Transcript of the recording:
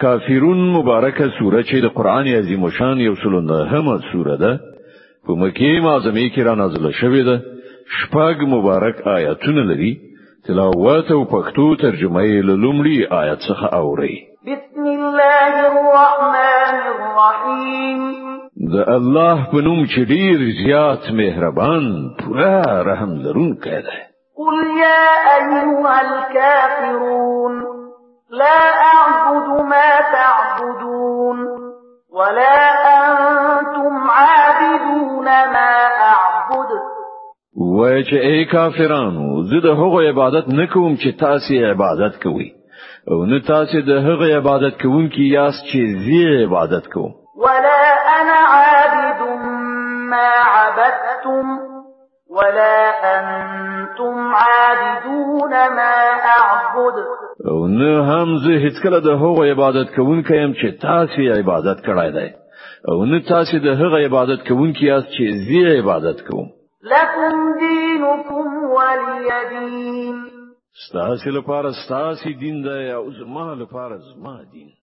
کافرون مبارکه سوره چې د قران عظیم شان یو سلنه سوره ده په مکه معظمه کې را نازله شوې ده. شپږ مبارک آیاتونه لري. تلاوت او پښتو ترجمه یې له لومړي آیت څخه اوري. بسم الله الرحمن الرحیم. د الله په نوم چې ډیر زیات مهربان پورا رحم لرونکی دی. قل يا أيها الكافرون لا أعبد ما تعبدون ولا أنتم عابدون ما أعبد. وای چې ای کافرانو زه د هغو عبادت نکوم چې تاسو عبادت کوئ او نه تاسو د هغو عبادت کوونکي یاست چې زه عبادت کوم. ولا أنا عابد ما عبدتم ولا أنتم عابدون ما أعبد. او نه هم زه هیڅ کله د هغو عبادت کوونکی يم چې تاسو عبادت کړای دی او نه تاسو د هغو عبادت کوونکی یاست چې زه عبادت کوم. لكم دينكم ولي دين. ستاسو لپاره ستاسو دین دی او زما لپاره زما دین.